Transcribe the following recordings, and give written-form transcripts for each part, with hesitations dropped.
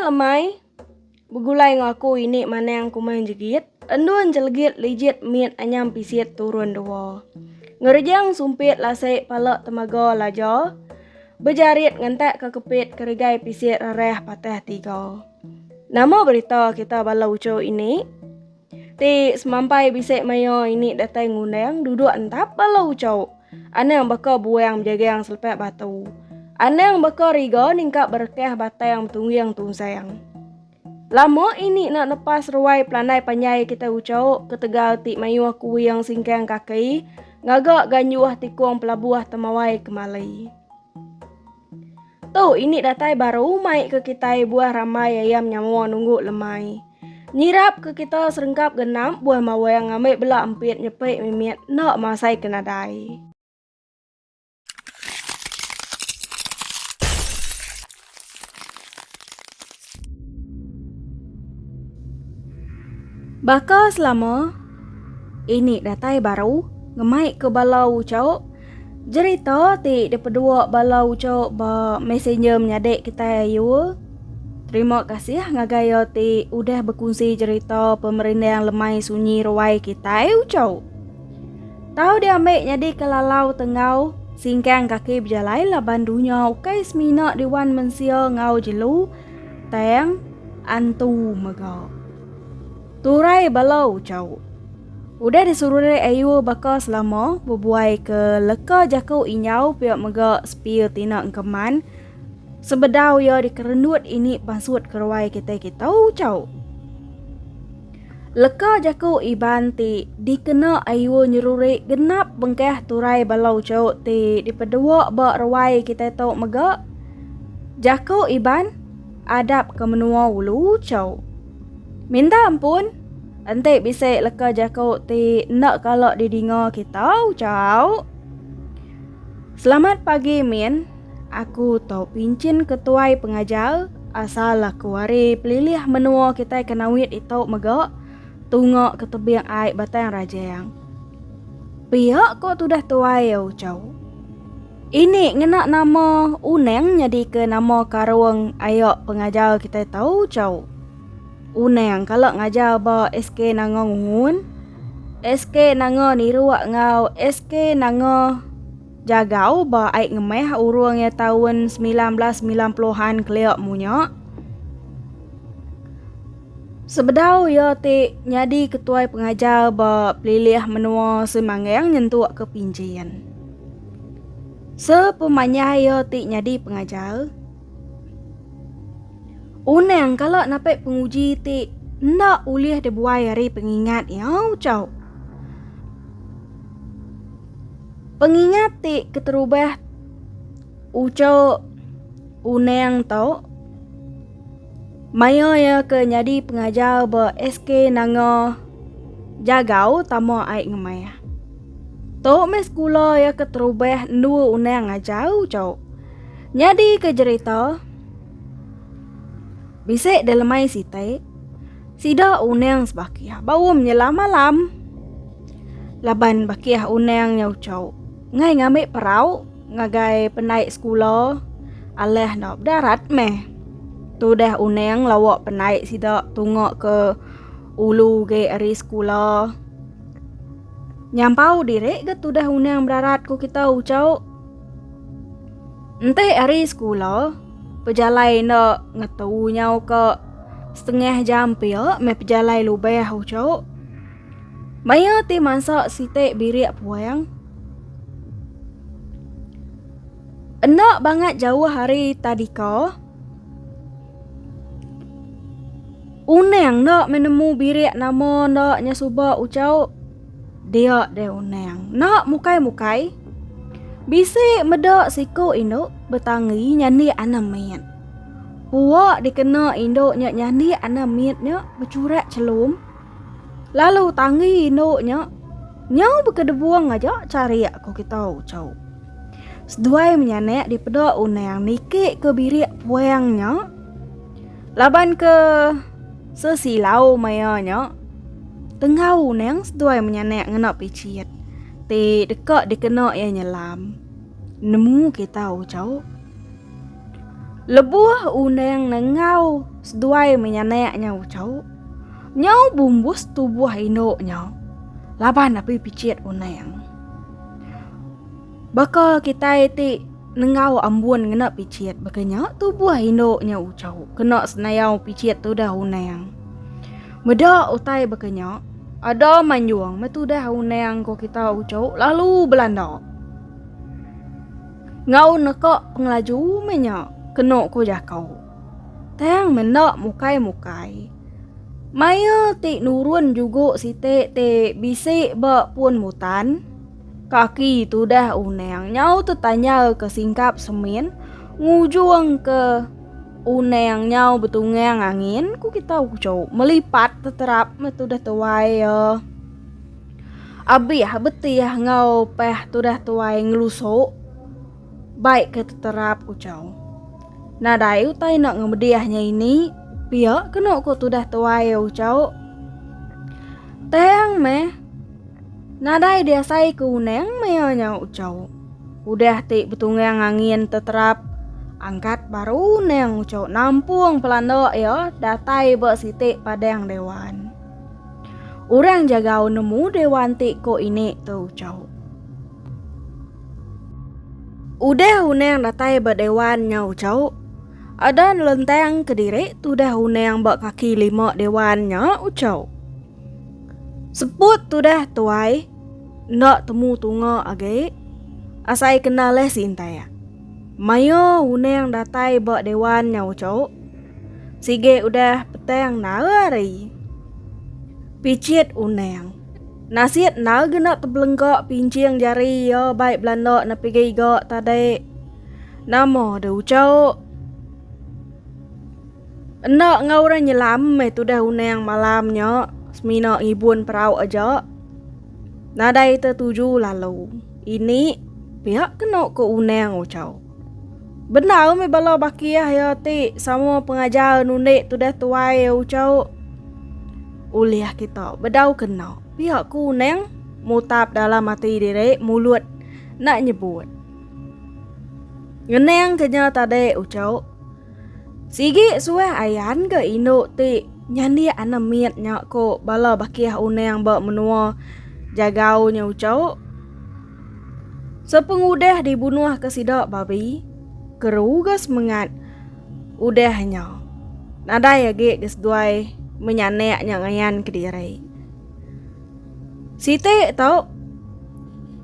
lemai. Begulai ngaku ini manang kumain jegit. Endun jelegit lijit miet anyam pisit turun dewa. Ngerjang sumpit lasik palak temaga lajo. Bejarit ngantak kekepit kerigai pisit rareh patah tiga. Nama berita kita balau uco ini. Ti semampai bisik mayo ini datai ngundang duduk entap balau uco. Anang baka buang jaga yang selepek batu. Anang baka riga ningkap berkah batai yang tunggu yang tunsayang. Lama ini nak lepas ruai pelanai panyai kita ucau ketegal ti mayu aku yang singkang kaki ngagak ganyuah tikung pelabuah temawai kemalai. Tu ini datai baru mai ke kita buah ramai ayam nyawa nunggu lemai. Nyirap ke kita serengkap genap buah mawai yang ngambil belak empit nyepik mimiat nak masai kena dai. Baka selama ini datai baru ngemai ke balau ucau cerita ti depedua balau ucau ba messenger menyadek kita ayu. Terima kasih ngagaya ti udah berkongsi cerita pemerintah yang lemai sunyi ruai kita ucau. Tahu dia ambil nyadi kelalau tengau singkang kaki berjalai laban dunia ukai semina diwan mensia ngau jelu tayang antu megau. Turai balau ucau. Udah disuruh ayu baka selama berbuai ke leka jakau inyau pihak mega spill tina engkeman. Sebedau ya dikerenut ini pasut keruai kita ucau. Leka jakau iban ti dikena ayu nyeruri genap bengkeh turai balau ucau ti dipedua bak ruai kita tau mega. Jakau iban adab ke menua ulu ucau. Minta ampun, ente bisa leka jakau ti nak kalau didinga kita ucau. Selamat pagi Min, aku tau pincin ketuai pengajar asal aku wari pelilih menua kita kenawit itu mega tungok ke tebing air batang rajang. Pihak kok tudah tuai ucau. Ini ngena nama uneng jadi ke nama karuang ayok pengajar kita tahu ucau. Uneng kalau ngajar ba SK nango ngungun, SK nango niruak ngau, SK nango jagau ba aik ngemeh urung ya tahun 1990-an keliak munyak. Sebedau ya ti nyadi ketua pengajar ba pelilih menua semanggang nyentuak ke pincian. Sepemanya ya ti nyadi pengajar. Uneng kalau napai penguji ti nak ulih dibuai hari pengingat ya ucau. Pengingat ti keterubah ucau uneng tau. Maya ya ke nyadi pengajar ba SK nango jagau tamo aik ngemaya. Tok mes kula ya keterubah dua uneng aja ucau. Nyadi ke cerita bisik dalamai sitai, sida uneng sebakiah bau menyelam malam. Laban bakiah uneng nyau cau, ngai ngambil perau, ngagai penaik sekolah, aleh nak darat meh. Tu dah uneng lawak penaik sida tungok ke ulu ge ari sekolah. Nyampau direk ke tu dah uneng darat ku kita ucau. Ente ari sekolah. Pejalai nak ngetau nyau ke setengah jam pia me pejalai lubeh ucau. Maya ti masak sitek birik puang. Enak banget jauh hari tadi ko. Uneng nak menemu birik nama nak nyasuba ucau. Dia uneng. Nak mukai-mukai. Bisik medak siko induk bertangi nyandi anamiat. Puak dikena induk nyandi anamiatnya bercurak celum. Lalu tangi induknya nyau berkedebuang aja cari aku kita ucau. Seduai menyanek di pedak uneng nikik ke birik puangnya. Laban ke sesilau mayanya. Tengah uneng seduai menyanek ngenak picit. Ti dekat dikena ia nyelam. Nemu kita ucau. Lebuah uneng nengau seduai menyanek nyau cau. Nyau bumbus tubuh ino nyau. Laban api picit unang. Bakal kita iti nengau ambun ngena picit bakanya tubuh ino nyau cau. Kena senayau picit tu dah unang. Meda utai bakanya ada manjuang metu dah unang ko kita ucau lalu Belanda. Ngau nekok pengelaju menya kena ko jakau. Tang menak mukai-mukai. Maya ti nurun juga si te bisik bak pun mutan. Kaki tu dah unang nyau tertanya ke singkap semen. Ngujung ke unang nyau betungang angin. Ku kita ucau melipat terterap metu dah tuai ya. Abi beti ngau peh tu dah tuai ngelusuk. Baik ke terterap ucau. Nadai utai nak ngemediahnya ini. Pia kena ko tu dah tuai ucau. Teng meh. Nadai dia sai ke unang meanya ucau. Udah ti betungang angin terterap. Angkat baru unang ucau. Nampung pelanda ya. Datai bak sitik padang dewan. Orang jagau nemu dewan ti ko ini tu ucau. Udah unang datai bak dewan nya ucau. Ada lenteng kediri tu dah unang bak kaki 5 dewannya ucau. Sebut tu dah tuai. Nak temu tunga age. Asai kenal leh sintaya. Mayo unang datai bak dewannya ucau. Sige udah petang nari. Picit unang. Nasihat na genap terbelengkak pincing jari ya baik Belanda na pergi gak tadi. Nama dah ucau. Nak ngauran nyelam tu dah unang malamnya. Semina ibun perau aja. Nadai tertuju lalu. Ini pihak kena ke unang ucau. Benar me bala bakiah ya ti sama pengajar nunik tu dah tuai ucau. Uliah kita bedau kena. Pihak ku unang mutap dalam hati diri mulut nak nyebut. Ngenang kenya tadi ucau. Sige suwe ayan ke ino ti nyandi anamiat nyak ko bala bakiah unang bak menua jagau nya ucau. Sepengudah dibunuh ke sidak babi. Kerugas mengat udahnya. Nadai age gesduai menyanek nya ngayan kediri. Siti tau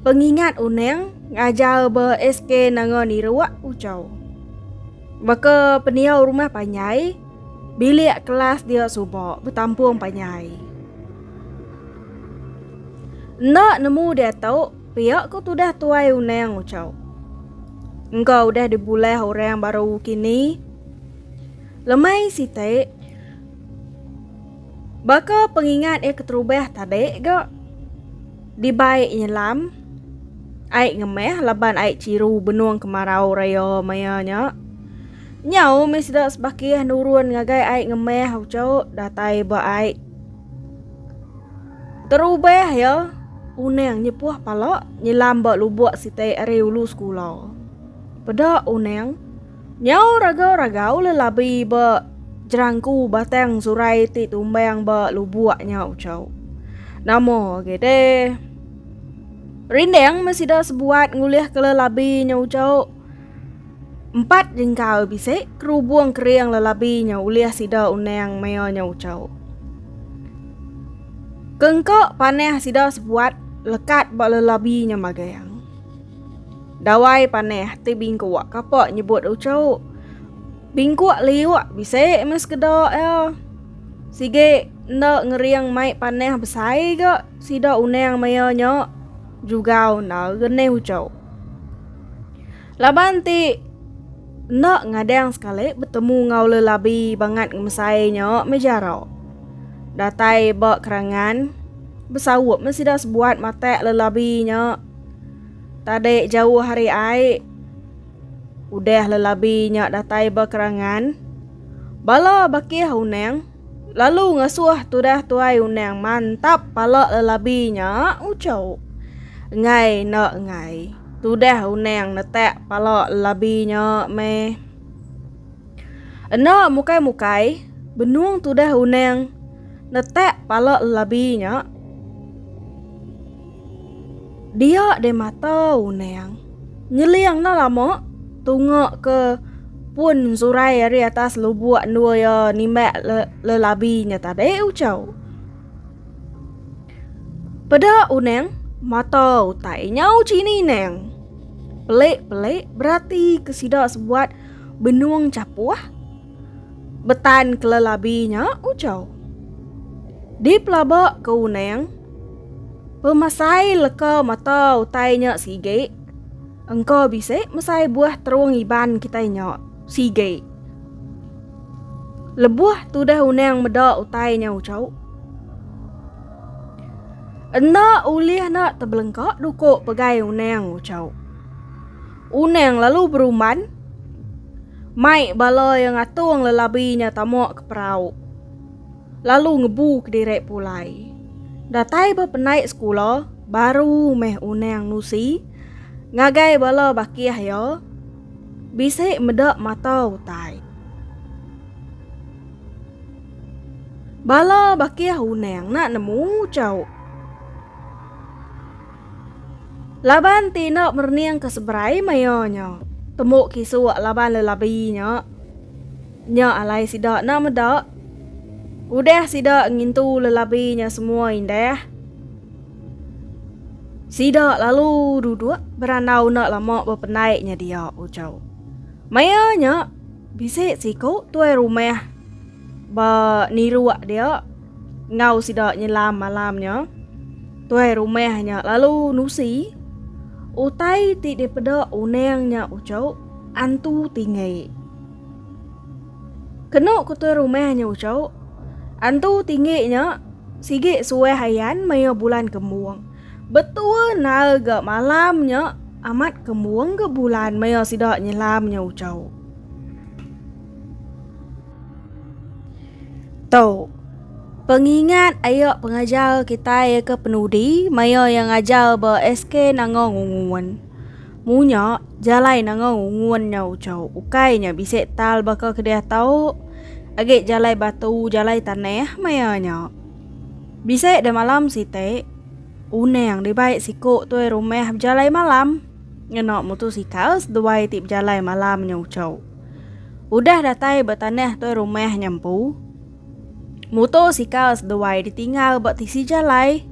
pengingat unang ngajar ber SK nangon iruak ucau. Maka peniau rumah panyai bilik kelas dia subak bertampung panyai. Nak nemu dia tau pihak ku tu dah tuai unang ucau. Engkau dah dibulai orang baru kini. Lemai siti. Baka pengingat keterubah tadi gak. Dibaik nyelam. Aik ngemeh laban aik ciru benuang kemarau raya mayanya. Nyau mesti dak sebakiah nurun ngagai aik ngemeh ucau datai ba aik. Terubah ya. Unang nyepuh pala nyelam bak lubuk siti are ulu sekolah. Pada unang nyau ragau-ragau lelabi bak jerangku batang surai ti tumbang bak lubuknya ucau. Namo gede. Rindang masih dah sebuat nguliah ke lelabinya ucau. 4 jengkau bisik kerubung keriang lelabinya uliah sida unang mayanya ucau. Kengkok paneh sida sebuat lekat bak lelabinya magayang. Dawai paneh ti bingkuak kapak nyebut ucau. Bingkuak liwak bisik mas kedak ya. Sige nak ngeriang mai paneh besai gak sida unang mayanya juga na gene ucau. Laban ti nak ngadang sekali bertemu ngau lelabi bangat ngemesainya mejara. Datai bak kerangan bersawut mesti dah sebuat matek lelabinya. Tadi jauh hari ai. Udah lelabinya datai bak kerangan. Bala bakiah unang. Lalu ngasuh tu dah tuai unang mantap pala lelabinya ucau. Ngai nak ngai. Tu dah unang netek pala lelabinya me. Ena mukai-mukai, benuang tu dah uneng, netek pala labinya. Dia de mata uneng, nyeliang na lama, tunggu ke pun zurai dari atas lubuk nua ya nimek lelabinya tadi ucau. Pada uneng, mata utai nyau cini neng. Pelik-pelik berarti kesidak sebuat benuang capuah. Betan kelelabinya ucau. Di pelabak ke uneng, pemasai leka mata utainya sige. Engkau bisa masai buah terung iban kitanya sige. Lebuah tu dah uneng meda utainya ucau. Ena ulih nak terbelengkak dukuk pegai uneng ucau. Uneng lalu beruman. Mai bala yang atung lelabinya tamak ke perahu. Lalu ngebu ke direk pulai. Datai berpenaik sekolah, baru meh uneng nusi. Ngagai bala bakiah ya. Bisik medak mata utai. Bala bakiah uneng nak nemu jauh. Laban tina merniang ke seberai mayonya. Temuk kisuk laban lelabinya. Nya alai sidak nak medak. Udah sidak ngintu lelabinya semua indah. Sidak lalu duduk beranau nak lama berpenaiknya dia ucau. Mayanya bisik siku tuai rumah. Ba niruak dia. Ngau sidak nyelam malamnya. Tuai rumahnya lalu nusi. Utai ti daripada unengnya ucau antu tinggi. Kenok kutu rumahnya ucau antu tingginya sige suai hayan maya bulan kemuang. Betul naga malamnya amat kemuang ke bulan maya sidak nyelamnya ucau. Tau. Pengingat ayak pengajar kita ya ke penudi maya yang ajar ba SK nangong unguan. Munya jalai nangong unguannya ucau. Ukainya bisik tal bakal kedia tau. Agak jalai batu jalai tanah mayanya. Bisik dah malam site. Uneng di baik sikuk tuai rumah jalai malam. Ngenok motosikal seduai tip jalai malamnya ucau. Udah datai bertanah tuai rumah nyampu. Motosikal seduai ditinggal buat tisi jalai.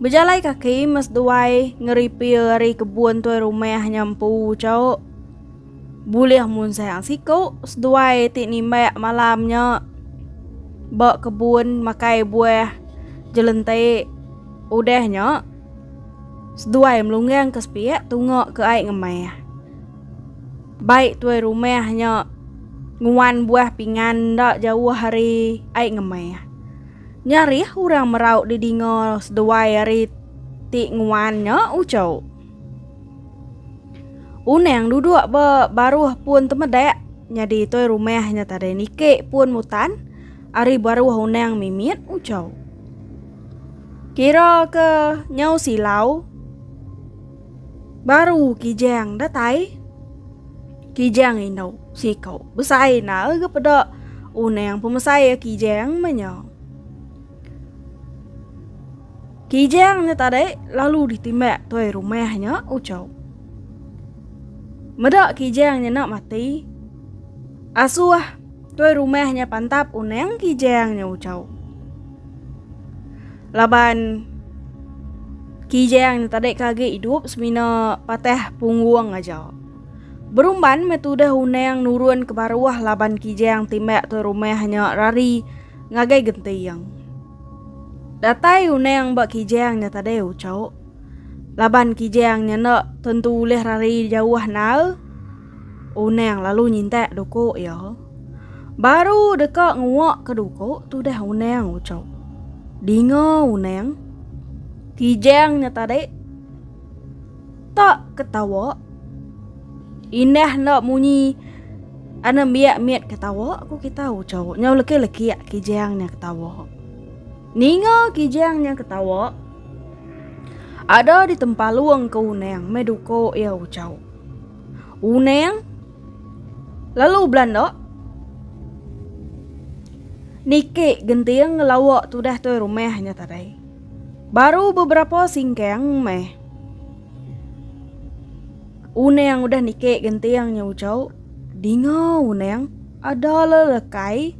Berjalai kaki mas duai ngeripil dari kebun tuai rumah nyampu cau. Boleh mun sayang siku seduai tik nimbak malamnya. Bak kebun makai buah jelente. Udahnya seduai melunggang ke sepiak tunggu ke air ngemai. Baik tuai rumahnya nguan buah pingan dak jauh hari air ngemai. Nyari orang merau di dingol seduai hari tik nguannya ucau. Uneng duduk baru pun temedek. Jadi tuai rumahnya tadi nikik pun mutan. Ari baru uneng mimit ucau. Kira ke nyau silau. Baru kijang datai. Kijang ino si kau besai na kepada uneng pemesai kijang menyo. Kijangnya tadi lalu ditimbak tuai rumahnya ucau. Medak kijangnya nak mati. Asuah tuai rumahnya pantap uneng kijangnya ucau. Laban kijangnya tadi kage hidup semina patah punggung aja. Berumban metudah uneng nurun ke bawah laban kijang timbak tuai rumahnya rari ngagai gentiang. Datai uneng bak kijangnya tadi ucau. Laban kijangnya nak tentu leh rari jauh nal. Uneng lalu nyintak dukuk ya. Baru dekat nguak ke dukuk tu dah uneng ucau. Dingo uneng. Kijangnya tadi tak ketawa. Indah nak munyi ana miak ketawa aku kita ucau. Nyau leki-leki kijangnya ketawa. Ningo kijangnya ketawa. Ada di tempat luang ke uneng meduko ya ucau. Uneng lalu Belanda Nike gentiang ngelawak tudah tu rumahnya tadi. Baru beberapa singkeng meh. Uneng udah nike gentiangnya ucau. Dingo uneng ada lelekai.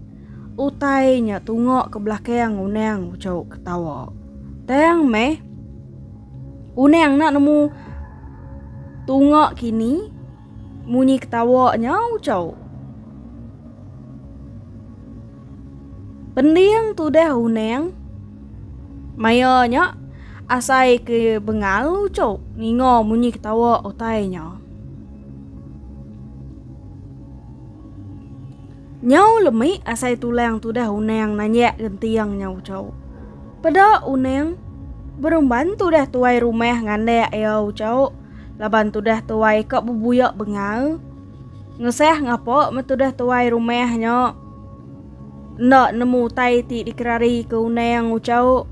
Utainya tungok ke belakang uneng ucau ketawa. Teng meh. Uneng nak nemu tungok kini. Munyi ketawanya ucau. Pendiang tu dah uneng. Mayanya asai ke bengal ucau. Ningo munyi ketawa utainya. Nyau lemi asai tulang tu dah uneng nanya gentiangnya ucau. Pada uneng berumban tu dah tuai rumah ngandek ya ucau. Laban tu dah tuai kok bubuyak bengal. Ngeseh ngapo metu dah tuai rumahnya. Nak nemu tai ti dikerari ke uneng ucau.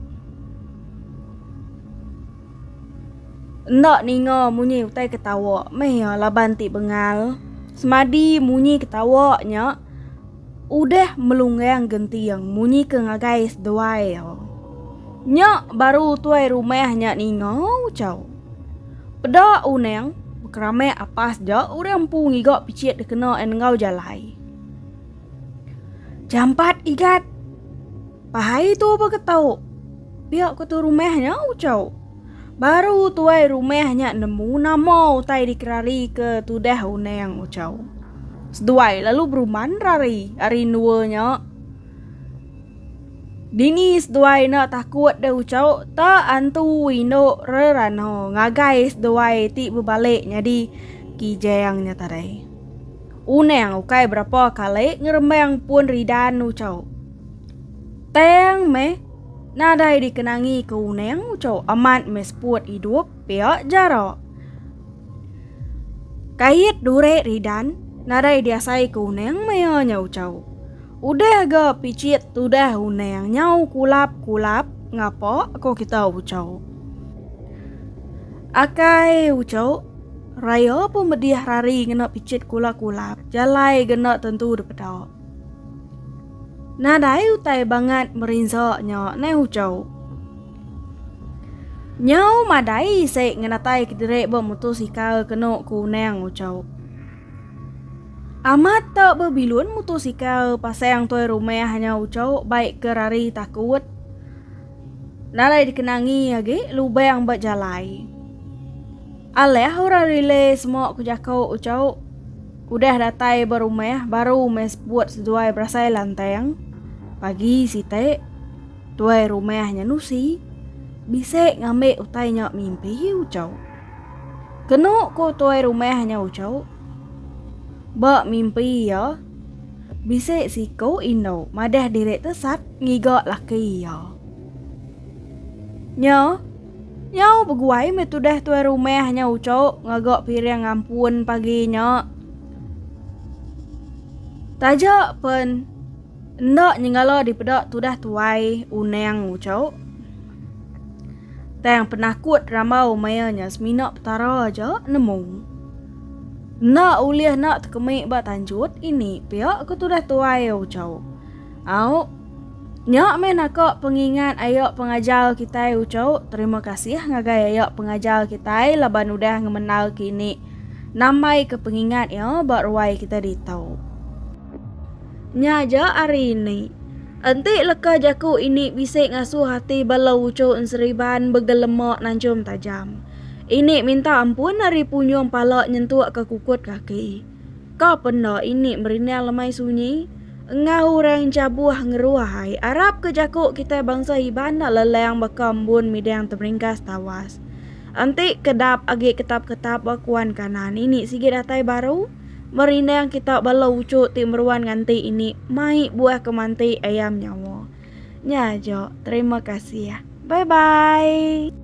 Nak ningo munyi utai ketawa. Meh ya laban ti bengal. Semadi munyi ketawanya. Udah melunggang gentiang munyi ke ngagais doai. Nyak baru tuai rumahnya ningo ucau. Pada uneng kerame apas dak urang pu ngigok picit dikena engau jalai. Jampat igat. Pahai tu apa ketau? Biak ke tu rumahnya ucau. Baru tuai rumahnya nemu nama utai dikerari ke tudah uneng ucau. Seduai lalu beruman rari nuanya. Dini seduai nak takut dah ucau. Tak antu wino rerano. Ngagai seduai ti berbaliknya di kijayangnya tadi. Uneng ukai berapa kali ngerembang pun ridan ucau. Teng meh. Nadai dikenangi ke uneng ucau. Amat mesput hidup piak jarak. Kait dure ridan. Nadai diasai ke uneng mayanya ucau. Udah ga picit tu dah uneng nyau kulap-kulap ngapo aku kita ucau. Akai ucau raya pun mediah rari ngena picit kulap-kulap jalai gena tentu depedau. Nadai utai banget merinsaknya ne ucau. Nyau madai se ngenatai kederek bermotosikal kena ku uneng ucau. Amat tak berbilun motosikal pasang tuai rumah hanya ucau baik kerari takut. Nalai dikenangi lagi lubang berjalai. Aleh orang rile semua kujakau ucau. Udah datai berumah baru mes buat seduai berasai lanteng. Pagi site tuai rumahnya nusi. Bisik ngambil utainya mimpi ucau. Kena ko tuai rumahnya ucau. Bak mimpi ya. Bisik siko ino. Madah direk tesat ngigak laki ya. Nyau beguai metudah tuai rumahnya ucok. Ngagak piring ampun paginya. Tajak pen. Ndak nyingala dipedak tudah tuai uneng ucok. Tang penakut ramau mayanya seminak petara aja nemu. Nak uliah nak terkemik bat tanjut ini pihak aku tu dah tuai ucau. Au nyak men akak pengingat ayak pengajar kita ucau. Terima kasih ngagai ayak pengajar kita laban udah ngemenal kini. Namai ke pengingat ya bat ruai kita ditau. Nyaja hari ini. Antik leka jaku ini bisik ngasuh hati balau ucau enseriban begelemak nancum tajam. Ini minta ampun hari punyong palak nyentuak ke kukut kaki. Kau pernah ini merinal lemai sunyi. Engau orang cabuah ngeruahai. Arab ke jakuk kita bangsa iban nak leleng bakambun midang terringkas tawas. Antik kedap agi ketap-ketap bakuan kanan. Ini sikit datai baru. Merindang kita balau ucuk ti meruan nganti ini. Mai buah kemanti ayam nyawa. Nyajo, terima kasih ya. Bye-bye.